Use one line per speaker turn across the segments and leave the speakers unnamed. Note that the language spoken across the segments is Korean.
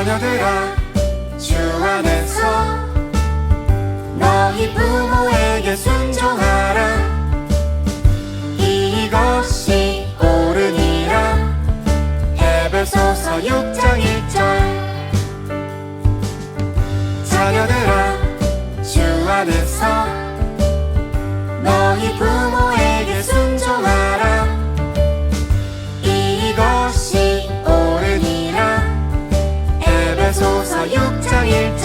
자녀들아, 주 안에서 너희 부모에게 순종하라. 이것이 옳으니라. 에베소서 6장 1절. 자녀들아, 주 안에서 너희 부모에게 순종하라. 이것이 옳으니라. 에베소서 6장 1절.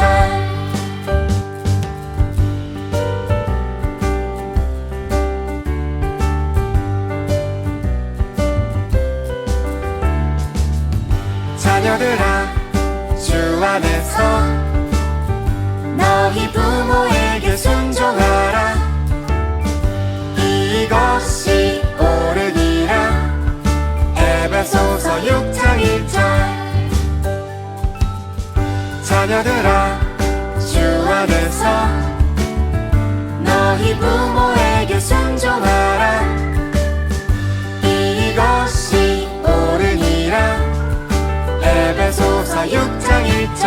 자녀들아, 주 안에서 너희 부모에게 순종하라. 이것이 옳으니라. 에베소서 6장 1절. 자녀들아, 주 안에서 너희 부모에게 순종하라. 이것이 옳으니라. 에베소서 6장 1절.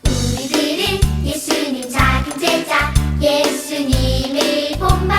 우리들은 예수님 작은 제자, 예수님을 본받아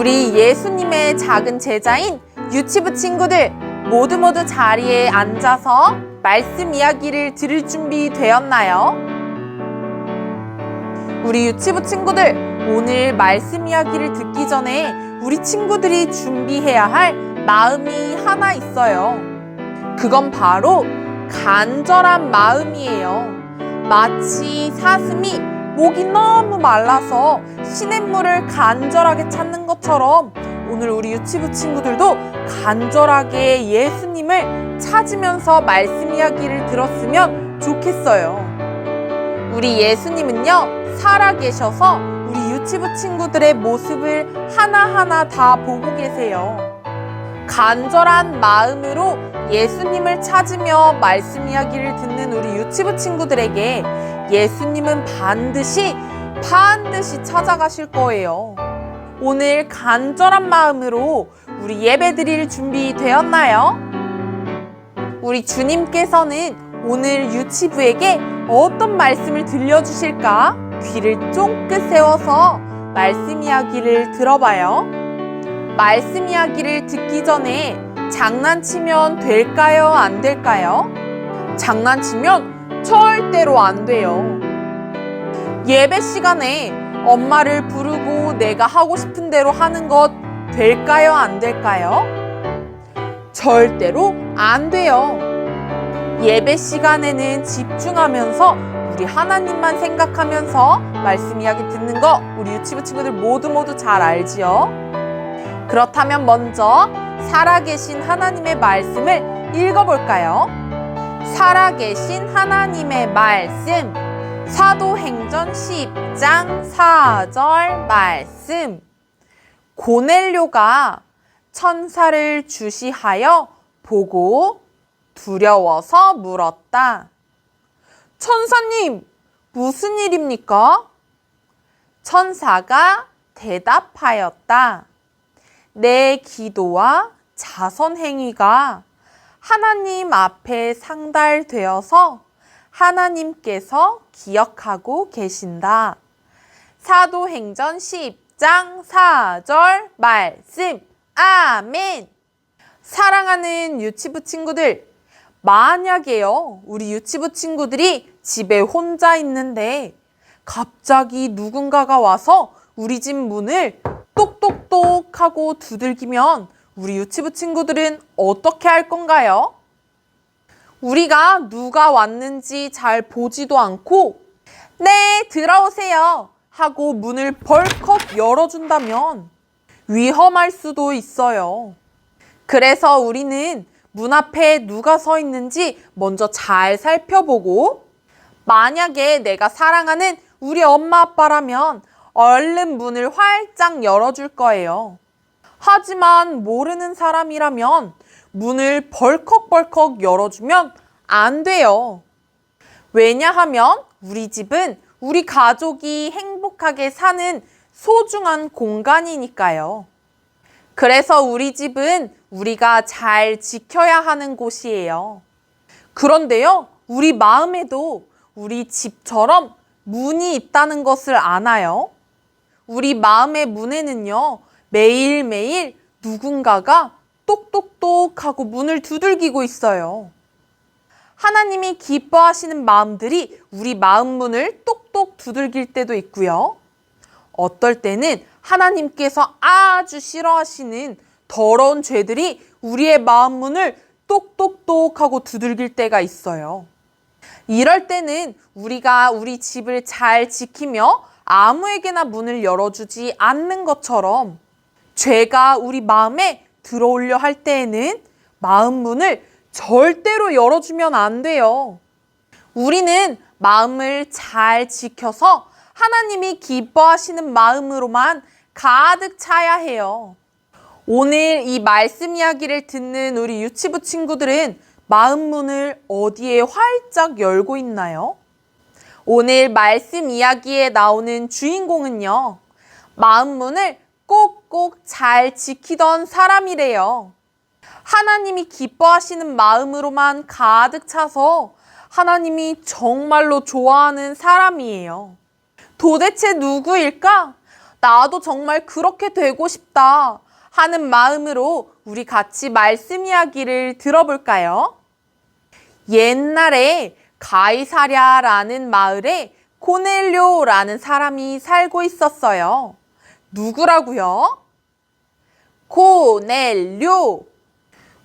우리 예수님의 작은 제자인 유치부 친구들 모두 자리에 앉아서 말씀 이야기를 들을 준비 되었나요? 우리 유치부 친구들, 오늘 말씀 이야기를 듣기 전에 우리 친구들이 준비해야 할 마음이 하나 있어요. 그건 바로 간절한 마음이에요. 마치 사슴이 목이 너무 말라서 시냇물을 간절하게 찾는 것처럼 오늘 우리 유치부 친구들도 간절하게 예수님을 찾으면서 말씀 이야기를 들었으면 좋겠어요. 우리 예수님은요, 살아계셔서 우리 유치부 친구들의 모습을 하나하나 다 보고 계세요. 간절한 마음으로 예수님을 찾으며 말씀 이야기를 듣는 우리 유치부 친구들에게 예수님은 반드시 찾아가실 거예요. 오늘 간절한 마음으로 우리 예배 드릴 준비 되었나요? 우리 주님께서는 오늘 유치부에게 어떤 말씀을 들려주실까? 귀를 쫑긋 세워서 말씀 이야기를 들어봐요. 말씀 이야기를 듣기 전에 장난치면 될까요? 안 될까요? 장난치면 절대로 안 돼요. 예배 시간에 엄마를 부르고 내가 하고 싶은 대로 하는 것 될까요? 안 될까요? 절대로 안 돼요. 예배 시간에는 집중하면서 우리 하나님만 생각하면서 말씀 이야기 듣는 거 우리 유치부 친구들 모두 잘 알지요? 그렇다면 먼저 살아계신 하나님의 말씀을 읽어볼까요? 살아계신 하나님의 말씀, 사도행전 10장 4절 말씀. 고넬료가 천사를 주시하여 보고 두려워서 물었다. 천사님, 무슨 일입니까? 천사가 대답하였다. 내 기도와 자선 행위가 하나님 앞에 상달되어서 하나님께서 기억하고 계신다. 사도행전 10장 4절 말씀. 아멘. 사랑하는 유치부 친구들, 만약에요, 우리 유치부 친구들이 집에 혼자 있는데 갑자기 누군가가 와서 우리 집 문을 똑똑똑 하고 두들기면 우리 유치부 친구들은 어떻게 할 건가요? 우리가 누가 왔는지 잘 보지도 않고 네, 들어오세요 하고 문을 벌컥 열어준다면 위험할 수도 있어요. 그래서 우리는 문 앞에 누가 서 있는지 먼저 잘 살펴보고, 만약에 내가 사랑하는 우리 엄마 아빠라면 얼른 문을 활짝 열어줄 거예요. 하지만 모르는 사람이라면 문을 벌컥벌컥 열어주면 안 돼요. 왜냐하면 우리 집은 우리 가족이 행복하게 사는 소중한 공간이니까요. 그래서 우리 집은 우리가 잘 지켜야 하는 곳이에요. 그런데요, 우리 마음에도 우리 집처럼 문이 있다는 것을 아나요? 우리 마음의 문에는요, 매일매일 누군가가 똑똑똑 하고 문을 두들기고 있어요. 하나님이 기뻐하시는 마음들이 우리 마음 문을 똑똑 두들길 때도 있고요. 어떨 때는 하나님께서 아주 싫어하시는 더러운 죄들이 우리의 마음 문을 똑똑똑 하고 두들길 때가 있어요. 이럴 때는 우리가 우리 집을 잘 지키며 아무에게나 문을 열어주지 않는 것처럼 죄가 우리 마음에 들어오려 할 때에는 마음 문을 절대로 열어주면 안 돼요. 우리는 마음을 잘 지켜서 하나님이 기뻐하시는 마음으로만 가득 차야 해요. 오늘 이 말씀 이야기를 듣는 우리 유치부 친구들은 마음 문을 어디에 활짝 열고 있나요? 오늘 말씀 이야기에 나오는 주인공은요, 마음 문을 꼭꼭 잘 지키던 사람이래요. 하나님이 기뻐하시는 마음으로만 가득 차서 하나님이 정말로 좋아하는 사람이에요. 도대체 누구일까? 나도 정말 그렇게 되고 싶다 하는 마음으로 우리 같이 말씀 이야기를 들어볼까요? 옛날에 가이사랴라는 마을에 고넬료라는 사람이 살고 있었어요. 누구라고요? 고넬료.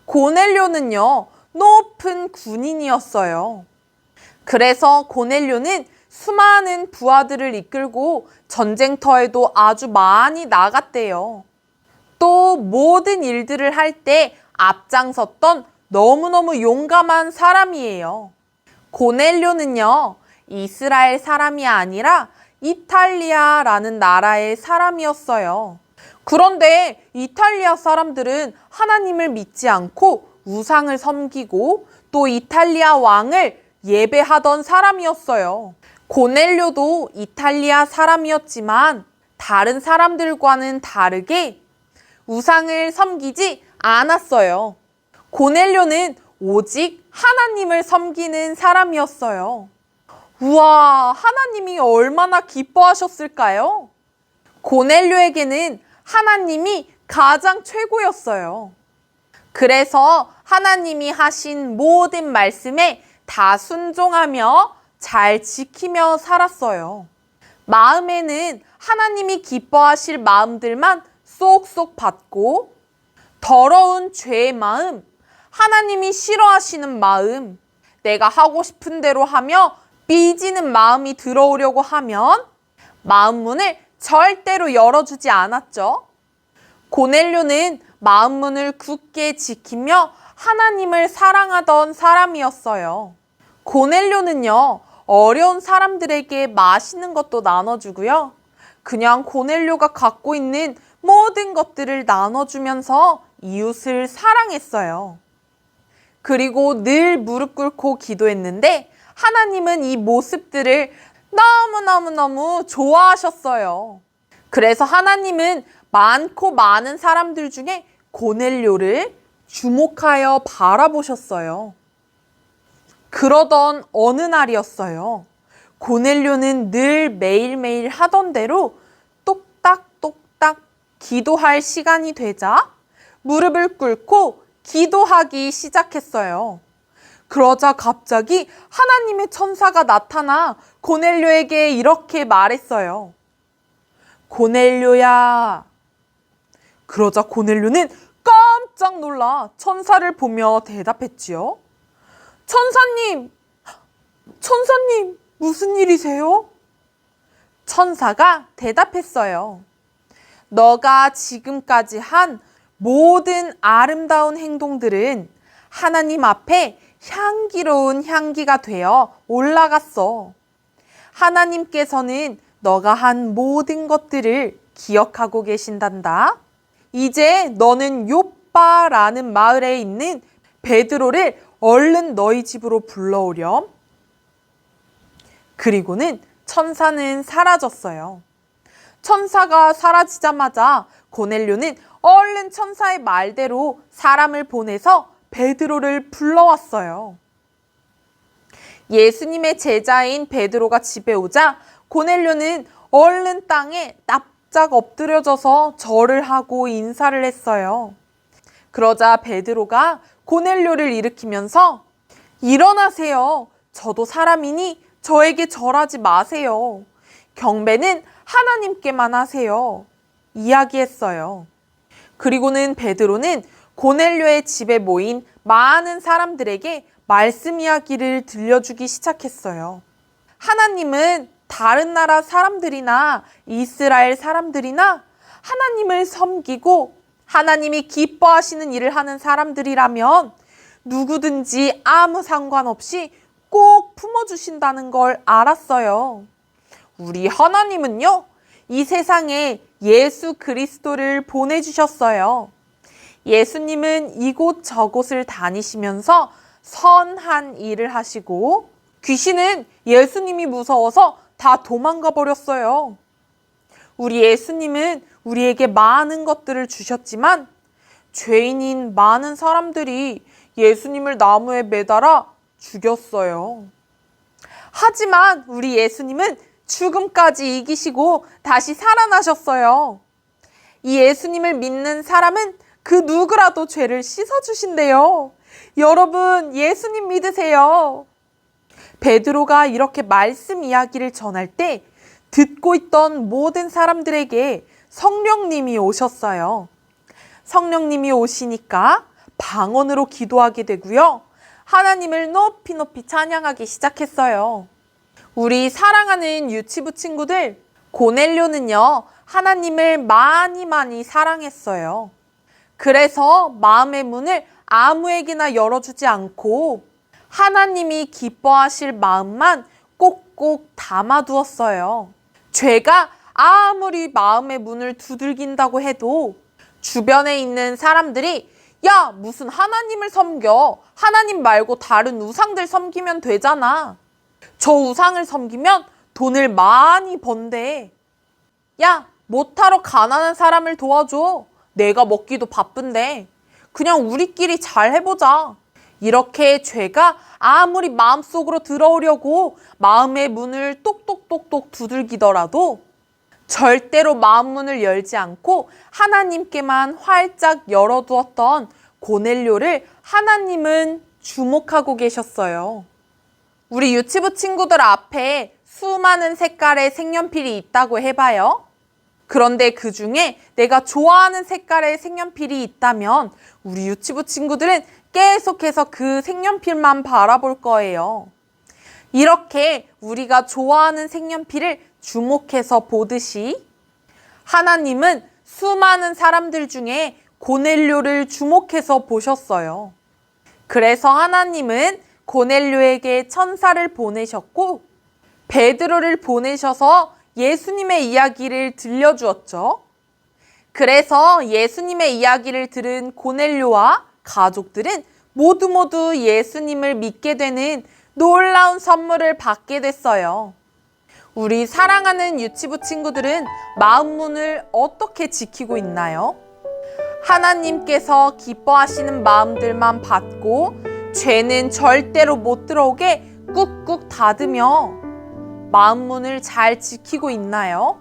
고넬료는요, 높은 군인이었어요. 그래서 고넬료는 수많은 부하들을 이끌고 전쟁터에도 아주 많이 나갔대요. 또 모든 일들을 할 때 앞장섰던 너무너무 용감한 사람이에요. 고넬료는요, 이스라엘 사람이 아니라 이탈리아라는 나라의 사람이었어요. 그런데 이탈리아 사람들은 하나님을 믿지 않고 우상을 섬기고 또 이탈리아 왕을 예배하던 사람이었어요. 고넬료도 이탈리아 사람이었지만 다른 사람들과는 다르게 우상을 섬기지 않았어요. 고넬료는 오직 하나님을 섬기는 사람이었어요. 우와, 하나님이 얼마나 기뻐하셨을까요? 고넬료에게는 하나님이 가장 최고였어요. 그래서 하나님이 하신 모든 말씀에 다 순종하며 잘 지키며 살았어요. 마음에는 하나님이 기뻐하실 마음들만 쏙쏙 받고 더러운 죄의 마음, 하나님이 싫어하시는 마음, 내가 하고 싶은 대로 하며 삐지는 마음이 들어오려고 하면 마음 문을 절대로 열어주지 않았죠. 고넬료는 마음 문을 굳게 지키며 하나님을 사랑하던 사람이었어요. 고넬료는요, 어려운 사람들에게 맛있는 것도 나눠주고요. 그냥 고넬료가 갖고 있는 모든 것들을 나눠주면서 이웃을 사랑했어요. 그리고 늘 무릎 꿇고 기도했는데 하나님은 이 모습들을 너무너무너무 좋아하셨어요. 그래서 하나님은 많고 많은 사람들 중에 고넬료를 주목하여 바라보셨어요. 그러던 어느 날이었어요. 고넬료는 늘 매일매일 하던 대로 똑딱똑딱 기도할 시간이 되자 무릎을 꿇고 기도하기 시작했어요. 그러자 갑자기 하나님의 천사가 나타나 고넬료에게 이렇게 말했어요. 고넬료야. 그러자 고넬료는 깜짝 놀라 천사를 보며 대답했지요. 천사님, 무슨 일이세요? 천사가 대답했어요. 너가 지금까지 한 모든 아름다운 행동들은 하나님 앞에 향기로운 향기가 되어 올라갔어. 하나님께서는 너가 한 모든 것들을 기억하고 계신단다. 이제 너는 욥바라는 마을에 있는 베드로를 얼른 너희 집으로 불러오렴. 그리고는 천사는 사라졌어요. 천사가 사라지자마자 고넬료는 얼른 천사의 말대로 사람을 보내서 베드로를 불러왔어요. 예수님의 제자인 베드로가 집에 오자 고넬료는 얼른 땅에 납작 엎드려져서 절을 하고 인사를 했어요. 그러자 베드로가 고넬료를 일으키면서 일어나세요. 저도 사람이니 저에게 절하지 마세요. 경배는 하나님께만 하세요. 이야기했어요. 그리고는 베드로는 고넬료의 집에 모인 많은 사람들에게 말씀 이야기를 들려주기 시작했어요. 하나님은 다른 나라 사람들이나 이스라엘 사람들이나 하나님을 섬기고 하나님이 기뻐하시는 일을 하는 사람들이라면 누구든지 아무 상관없이 꼭 품어주신다는 걸 알았어요. 우리 하나님은요, 이 세상에 예수 그리스도를 보내주셨어요. 예수님은 이곳 저곳을 다니시면서 선한 일을 하시고 귀신은 예수님이 무서워서 다 도망가 버렸어요. 우리 예수님은 우리에게 많은 것들을 주셨지만 죄인인 많은 사람들이 예수님을 나무에 매달아 죽였어요. 하지만 우리 예수님은 죽음까지 이기시고 다시 살아나셨어요. 이 예수님을 믿는 사람은 그 누구라도 죄를 씻어주신대요. 여러분, 예수님 믿으세요. 베드로가 이렇게 말씀 이야기를 전할 때 듣고 있던 모든 사람들에게 성령님이 오셨어요. 성령님이 오시니까 방언으로 기도하게 되고요. 하나님을 높이 높이 찬양하기 시작했어요. 우리 사랑하는 유치부 친구들, 고넬료는요, 하나님을 많이 사랑했어요. 그래서 마음의 문을 아무에게나 열어주지 않고 하나님이 기뻐하실 마음만 꼭꼭 담아두었어요. 죄가 아무리 마음의 문을 두들긴다고 해도 주변에 있는 사람들이 야, 무슨 하나님을 섬겨? 하나님 말고 다른 우상들 섬기면 되잖아. 저 우상을 섬기면 돈을 많이 번대. 야, 못하러 가난한 사람을 도와줘. 내가 먹기도 바쁜데. 그냥 우리끼리 잘 해보자. 이렇게 죄가 아무리 마음속으로 들어오려고 마음의 문을 똑똑똑똑 두들기더라도 절대로 마음 문을 열지 않고 하나님께만 활짝 열어두었던 고넬료를 하나님은 주목하고 계셨어요. 우리 유치부 친구들 앞에 수많은 색깔의 색연필이 있다고 해봐요. 그런데 그 중에 내가 좋아하는 색깔의 색연필이 있다면 우리 유치부 친구들은 계속해서 그 색연필만 바라볼 거예요. 이렇게 우리가 좋아하는 색연필을 주목해서 보듯이 하나님은 수많은 사람들 중에 고넬료를 주목해서 보셨어요. 그래서 하나님은 고넬료에게 천사를 보내셨고 베드로를 보내셔서 예수님의 이야기를 들려주었죠. 그래서 예수님의 이야기를 들은 고넬료와 가족들은 모두 예수님을 믿게 되는 놀라운 선물을 받게 됐어요. 우리 사랑하는 유치부 친구들은 마음문을 어떻게 지키고 있나요? 하나님께서 기뻐하시는 마음들만 받고 죄는 절대로 못 들어오게 꾹꾹 닫으며 마음문을 잘 지키고 있나요?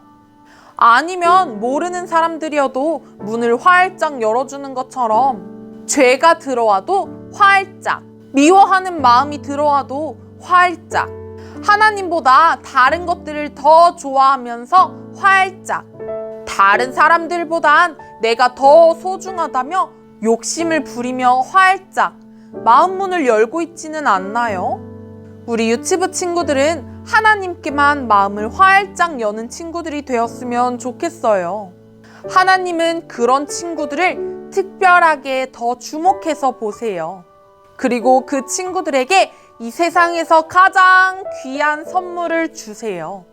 아니면 모르는 사람들이어도 문을 활짝 열어주는 것처럼 죄가 들어와도 활짝, 미워하는 마음이 들어와도 활짝, 하나님보다 다른 것들을 더 좋아하면서 활짝, 다른 사람들보단 내가 더 소중하다며 욕심을 부리며 활짝 마음문을 열고 있지는 않나요? 우리 유치부 친구들은 하나님께만 마음을 활짝 여는 친구들이 되었으면 좋겠어요. 하나님은 그런 친구들을 특별하게 더 주목해서 보세요. 그리고 그 친구들에게 이 세상에서 가장 귀한 선물을 주세요.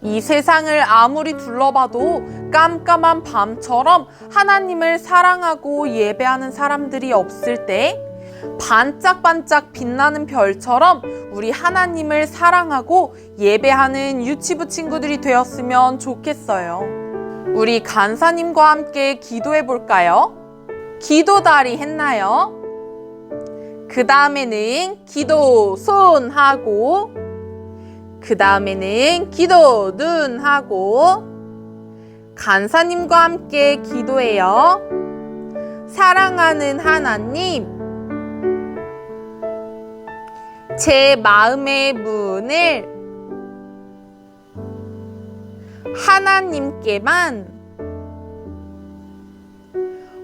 이 세상을 아무리 둘러봐도 깜깜한 밤처럼 하나님을 사랑하고 예배하는 사람들이 없을 때 반짝반짝 빛나는 별처럼 우리 하나님을 사랑하고 예배하는 유치부 친구들이 되었으면 좋겠어요. 우리 간사님과 함께 기도해 볼까요? 기도다리 했나요? 그 다음에는 기도 손 하고, 그 다음에는 기도 눈 하고, 간사님과 함께 기도해요. 사랑하는 하나님, 제 마음의 문을 하나님께만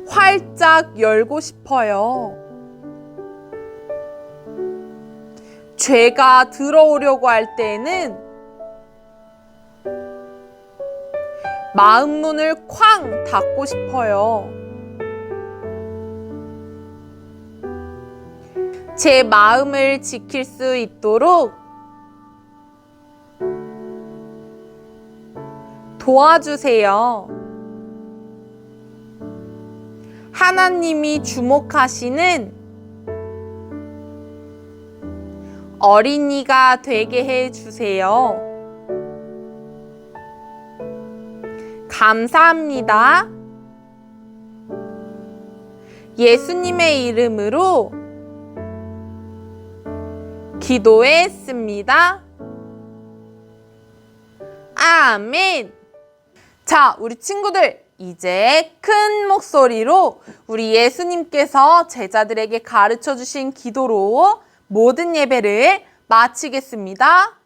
활짝 열고 싶어요. 죄가 들어오려고 할 때에는 마음 문을 쾅 닫고 싶어요. 제 마음을 지킬 수 있도록 도와주세요. 하나님이 주목하시는 어린이가 되게 해주세요. 감사합니다. 예수님의 이름으로 기도했습니다. 아멘. 자, 우리 친구들, 이제 큰 목소리로 우리 예수님께서 제자들에게 가르쳐 주신 기도로 모든 예배를 마치겠습니다.